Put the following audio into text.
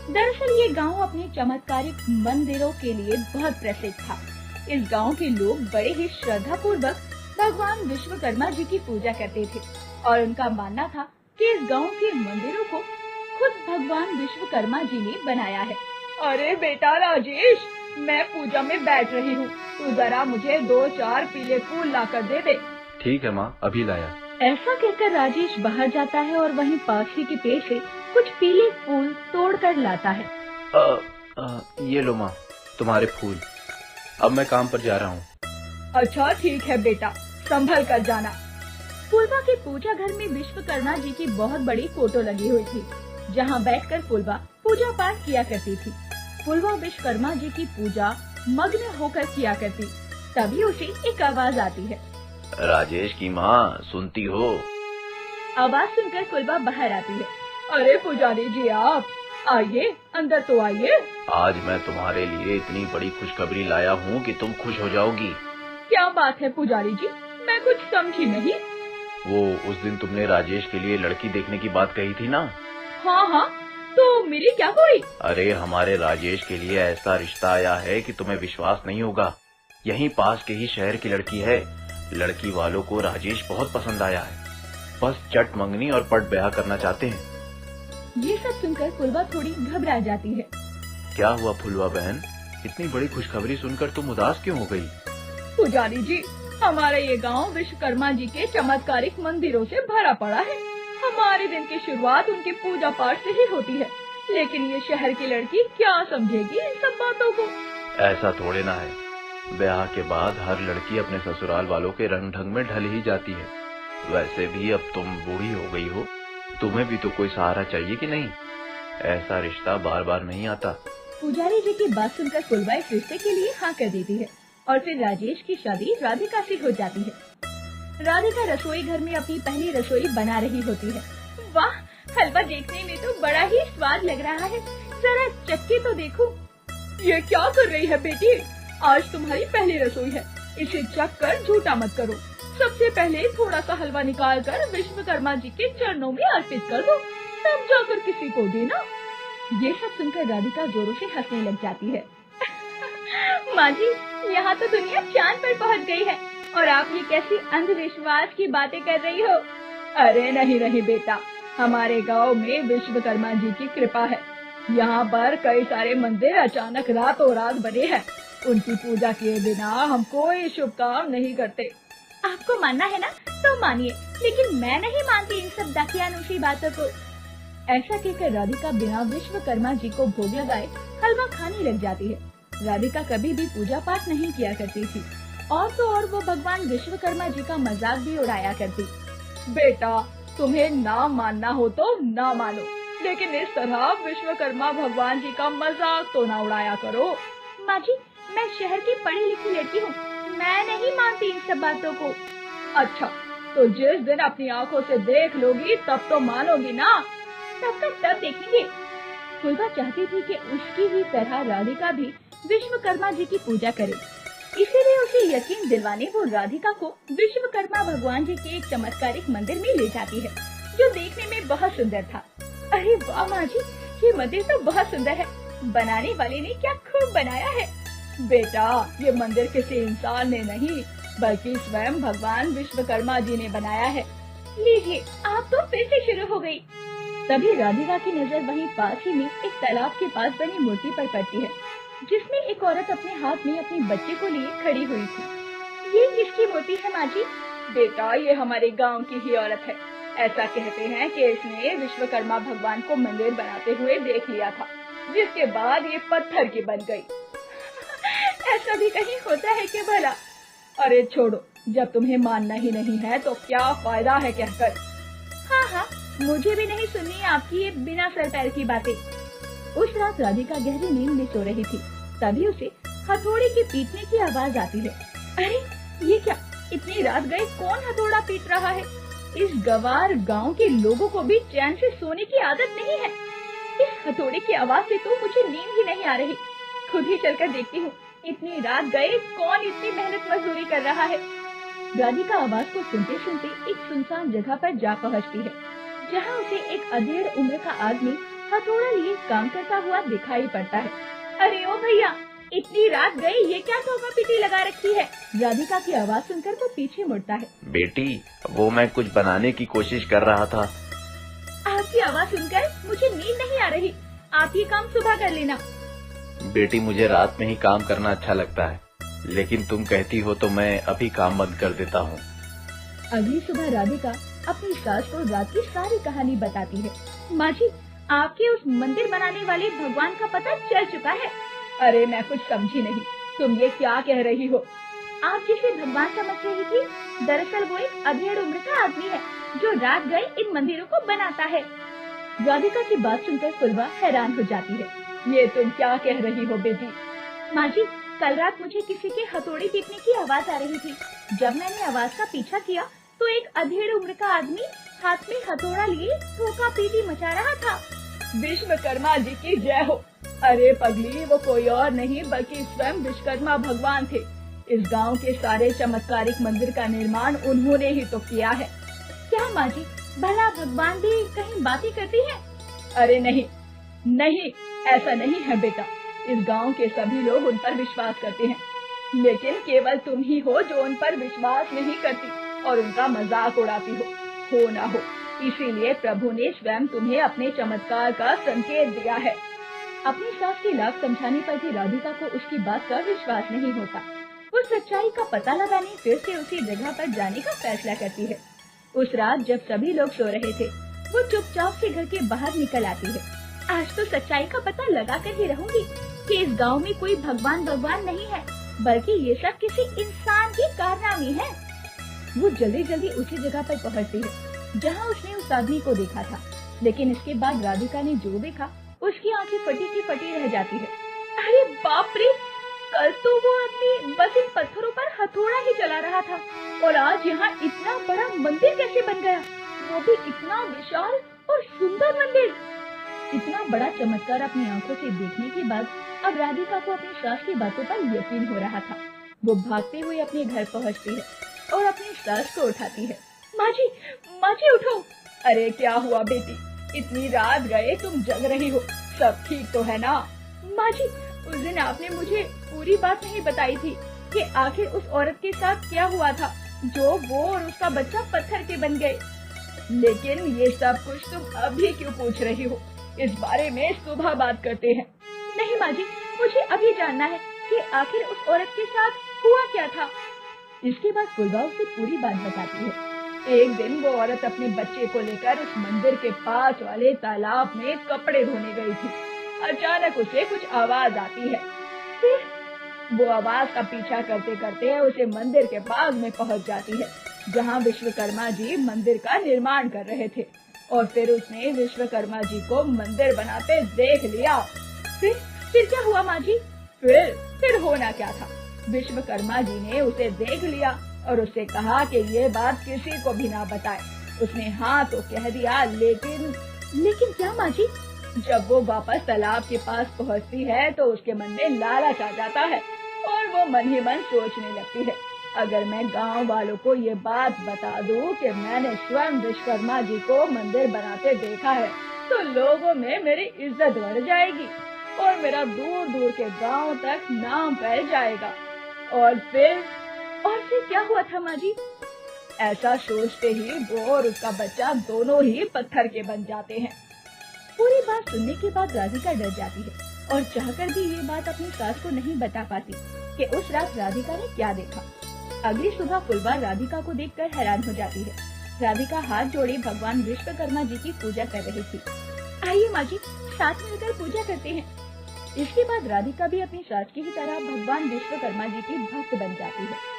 दरअसल ये गांव अपने चमत्कारिक मंदिरों के लिए बहुत प्रसिद्ध था। इस गांव के लोग बड़े ही श्रद्धा पूर्वक भगवान विश्वकर्मा जी की पूजा करते थे और उनका मानना था कि इस गांव के मंदिरों को खुद भगवान विश्वकर्मा जी ने बनाया है। अरे बेटा राजेश, मैं पूजा में बैठ रही हूँ, तू जरा मुझे 2-4 पीले फूल ला कर दे दे। ठीक है माँ, अभी लाया। ऐसा कहकर राजेश बाहर जाता है और वहीं पास ही के पेड़ से कुछ पीले फूल तोड़ कर लाता है। ये लो माँ, तुम्हारे फूल। अब मैं काम पर जा रहा हूँ। अच्छा ठीक है बेटा, संभल कर जाना। फुलवा के पूजा घर में विश्वकर्मा जी की बहुत बड़ी फोटो लगी हुई थी, जहाँ बैठकर फुलवा पूजा पाठ किया करती थी। फुलवा विश्वकर्मा जी की पूजा मग्न होकर किया करती, तभी उसे एक आवाज आती है। राजेश की माँ, सुनती हो? आवाज सुनकर फुलवा बाहर आती है। अरे पुजारी जी, आप आइए, अंदर तो आइए। आज मैं तुम्हारे लिए इतनी बड़ी खुशखबरी लाया हूँ कि तुम खुश हो जाओगी। क्या बात है पुजारी जी, मैं कुछ समझी नहीं। वो उस दिन तुमने राजेश के लिए लड़की देखने की बात कही थी ना? हाँ, तो मिली क्या कोई? अरे हमारे राजेश के लिए ऐसा रिश्ता आया है कि तुम्हें विश्वास नहीं होगा। यहीं पास के ही शहर की लड़की है। लड़की वालों को राजेश बहुत पसंद आया है, बस चट मंगनी और पट ब्याह करना चाहते हैं। ये सब सुनकर फुलवा थोड़ी घबरा जाती है। क्या हुआ फुलवा बहन, इतनी बड़ी खुशखबरी सुनकर तुम उदास क्यों हो गई? पुजारी जी, हमारा ये गांव विश्वकर्मा जी के चमत्कारिक मंदिरों से भरा पड़ा है। हमारे दिन की शुरुआत उनकी पूजा पाठ से ही होती है, लेकिन ये शहर की लड़की क्या समझेगी इन सब बातों को? ऐसा थोड़े ना है, ब्याह के बाद हर लड़की अपने ससुराल वालों के रंग ढंग में ढल ही जाती है। वैसे भी अब तुम बूढ़ी हो गई हो, तुम्हें भी तो कोई सहारा चाहिए कि नहीं? ऐसा रिश्ता बार बार नहीं आता। पुजारी जी की बात सुनकर फुलवा इस रिश्ते के लिए हाँ कर देती है और फिर राजेश की शादी राधिका से हो जाती है। राधिका रसोई घर में अपनी पहली रसोई बना रही होती है। वाह, हलवा देखने में तो बड़ा ही स्वाद लग रहा है, जरा चक्के तो देखो। ये क्या कर रही है बेटी? आज तुम्हारी पहली रसोई है, इसे चख कर झूठा मत करो। सबसे पहले थोड़ा सा हलवा निकाल कर विश्वकर्मा जी के चरणों में अर्पित कर दो, तब जाकर किसी को देना। ये सब सुनकर राधिका जोरों से हंसने लग जाती है। माँ जी, यहाँ तो दुनिया चांद पर पहुँच गई है और आप ये कैसी अंधविश्वास की बातें कर रही हो? अरे नहीं बेटा, हमारे गांव में विश्वकर्मा जी की कृपा है। यहाँ पर कई सारे मंदिर अचानक रातों रात बने हैं। उनकी पूजा किए बिना हम कोई शुभ काम नहीं करते। आपको मानना है ना तो मानिए, लेकिन मैं नहीं मानती इन सब दाकियानूशी बातों को। ऐसा कहकर राधिका बिना विश्वकर्मा जी को भोग लगाए हलवा खाने लग जाती है। राधिका कभी भी पूजा पाठ नहीं किया करती थी और तो और वो भगवान विश्वकर्मा जी का मजाक भी उड़ाया करती। बेटा, तुम्हें ना मानना हो तो ना मानो, लेकिन इस तरह विश्वकर्मा भगवान जी का मजाक तो ना उड़ाया करो। माँ जी, मैं शहर की पढ़ी लिखी लड़की हूँ, मैं नहीं मानती इन सब बातों को। अच्छा, तो जिस दिन अपनी आँखों से देख लोगी तब तो मानोगी ना? तब तक तब देखेंगे। फुलवा चाहती थी कि उसकी ही तरह राधिका भी विश्वकर्मा जी की पूजा करे, इसीलिए उसे यकीन दिलवाने वो राधिका को विश्वकर्मा भगवान जी के एक चमत्कारिक मंदिर में ले जाती है, जो देखने में बहुत सुंदर था। अरे वाह माँ जी, ये मंदिर तो बहुत सुंदर है, बनाने वाले ने क्या खूब बनाया है। बेटा, ये मंदिर किसी इंसान ने नहीं बल्कि स्वयं भगवान विश्वकर्मा जी ने बनाया है। लीजिए, आप तो फिर से शुरू हो गई। तभी राधिका की नजर वहीं पास ही में एक तालाब के पास बनी मूर्ति पर पड़ती है, जिसमें एक औरत अपने हाथ में अपने बच्चे को लिए खड़ी हुई थी। ये किसकी मूर्ति है माँ जी? बेटा, ये हमारे गांव की ही औरत है। ऐसा कहते हैं कि इसने विश्वकर्मा भगवान को मंदिर बनाते हुए देख लिया था, जिसके बाद ये पत्थर की बन गई। ऐसा भी कहीं होता है कि भला? अरे छोड़ो, जब तुम्हें मानना ही नहीं है तो क्या फायदा है कहकर। हाँ, मुझे भी नहीं सुननी आपकी ये बिना सर पैर की बातें। उस रात राधिका गहरी नींद में सो रही थी, तभी उसे हथौड़े के पीटने की आवाज आती है। अरे ये क्या, इतनी रात गए कौन हथौड़ा पीट रहा है? इस गवार गांव के लोगों को भी चैन से सोने की आदत नहीं है। इस हथौड़े की आवाज से तो मुझे नींद ही नहीं आ रही। खुद ही चलकर देखती हूँ, इतनी रात गए कौन इतनी मेहनत मजदूरी कर रहा है। राधिका आवाज को सुनते सुनते एक सुनसान जगह पर जा पहुँचती है, जहाँ उसे एक अधेड़ उम्र का आदमी हथौड़ा लिए काम करता हुआ दिखाई पड़ता है। अरे ओ भैया, इतनी रात गई, ये क्या ठोका पीटी लगा रखी है? राधिका की आवाज सुनकर वो पीछे मुड़ता है। बेटी, वो मैं कुछ बनाने की कोशिश कर रहा था। आपकी आवाज सुनकर मुझे नींद नहीं आ रही, आप ये काम सुबह कर लेना। बेटी, मुझे रात में ही काम करना अच्छा लगता है, लेकिन तुम कहती हो तो मैं अभी काम बंद कर देता हूँ। अगली सुबह राधिका अपनी सास को रात की सारी कहानी बताती है। माँ जी, आपके उस मंदिर बनाने वाले भगवान का पता चल चुका है। अरे मैं कुछ समझी नहीं, तुम ये क्या कह रही हो? आप जिसे भगवान समझ रही थी, दरअसल वो एक अधेड़ उम्र का आदमी है जो रात गए इन मंदिरों को बनाता है। राधिका की बात सुनकर फुलवा हैरान हो जाती है। ये तुम क्या कह रही हो बेटी? माँ जी, कल रात मुझे किसी के हथौड़े पीटने की आवाज आ रही थी। जब मैंने आवाज का पीछा किया तो एक अधेड़ उम्र का आदमी हाथ में हथौड़ा लिए ठोका पीटी मचा रहा था। विश्वकर्मा जी की जय हो। अरे पगली, वो कोई और नहीं बल्कि स्वयं विश्वकर्मा भगवान थे। इस गांव के सारे चमत्कारिक मंदिर का निर्माण उन्होंने ही तो किया है। क्या माँ जी, भला भगवान भी कहीं बातें करती है? अरे नहीं नहीं, ऐसा नहीं है बेटा। इस गांव के सभी लोग उन पर विश्वास करते हैं, लेकिन केवल तुम ही हो जो उन पर विश्वास नहीं करती और उनका मजाक उड़ाती हो ना हो। इसीलिए प्रभु ने स्वयं तुम्हें अपने चमत्कार का संकेत दिया है। अपनी सास की लाख समझाने पर भी राधिका को उसकी बात का विश्वास नहीं होता। वो सच्चाई का पता लगाने फिर से उसी जगह पर जाने का फैसला करती है। उस रात जब सभी लोग सो रहे थे, वो चुपचाप से घर के बाहर निकल आती है। आज तो सच्चाई का पता लगा कर ही रहूंगी कि इस गांव में कोई भगवान नहीं है, बल्कि ये सब किसी इंसान की कारनामी है। वो जल्दी जल्दी उसी जगह पर पहुंचती है जहां उसने उस आदमी को देखा था, लेकिन इसके बाद राधिका ने जो देखा उसकी आंखें फटी की फटी रह जाती है। अरे बाप रे, कल तो वो आदमी बस इन पत्थरों पर हथौड़ा ही चला रहा था और आज यहाँ इतना बड़ा मंदिर कैसे बन गया? वो भी इतना विशाल और सुंदर मंदिर। इतना बड़ा चमत्कार अपनी आंखों से देखने के बाद अब राधिका को अपनी सास की बातों पर यकीन हो रहा था। वो भागते हुए अपने घर पहुँचती है और अपनी सास को उठाती है। माँ जी उठो। अरे क्या हुआ बेटी, इतनी रात गए तुम जग रही हो, सब ठीक तो है ना? माँ जी, उस दिन आपने मुझे पूरी बात नहीं बताई थी कि आखिर उस औरत के साथ क्या हुआ था जो वो और उसका बच्चा पत्थर के बन गए। लेकिन ये सब कुछ तुम अभी क्यों पूछ रही हो? इस बारे में सुबह बात करते हैं। नहीं माँ जी, मुझे अभी जानना है कि आखिर उस औरत के साथ हुआ क्या था। इसके बाद फुलवा उसे पूरी बात बताती है। एक दिन वो औरत अपने बच्चे को लेकर उस मंदिर के पास वाले तालाब में कपड़े धोने गई थी। अचानक उसे कुछ आवाज आती है। फिर वो आवाज का पीछा करते करते उसे मंदिर के पास में पहुंच जाती है जहां विश्वकर्मा जी मंदिर का निर्माण कर रहे थे, और फिर उसने विश्वकर्मा जी को मंदिर बनाते देख लिया। फिर क्या हुआ माँ जी? फिर होना क्या था? विश्वकर्मा जी ने उसे देख लिया और उससे कहा कि ये बात किसी को भी ना बताए। उसने हाँ तो कह दिया, लेकिन क्या माँ जी? जब वो वापस तालाब के पास पहुँचती है तो उसके मन में लालच आ जाता है और वो मन ही मन सोचने लगती है, अगर मैं गांव वालों को ये बात बता दूं कि मैंने स्वयं विश्वकर्मा जी को मंदिर बनाते देखा है तो लोगों में मेरी इज्जत बढ़ जाएगी और मेरा दूर दूर के गांव तक नाम फैल जाएगा। और फिर क्या हुआ था माँ जी? ऐसा सोचते ही वो और उसका बच्चा दोनों ही पत्थर के बन जाते हैं। पूरी बात सुनने के बाद राधिका डर जाती है और चाहकर भी ये बात अपनी सास को नहीं बता पाती कि उस रात राधिका ने क्या देखा। अगली सुबह फुलवा राधिका को देखकर हैरान हो जाती है। राधिका हाथ जोड़े भगवान विश्वकर्मा जी की पूजा कर रही थी। आइए माँ जी, साथ मिलकर पूजा करते हैं। इसके बाद राधिका भी अपनी सास की ही तरह भगवान विश्वकर्मा जी की भक्त बन जाती है।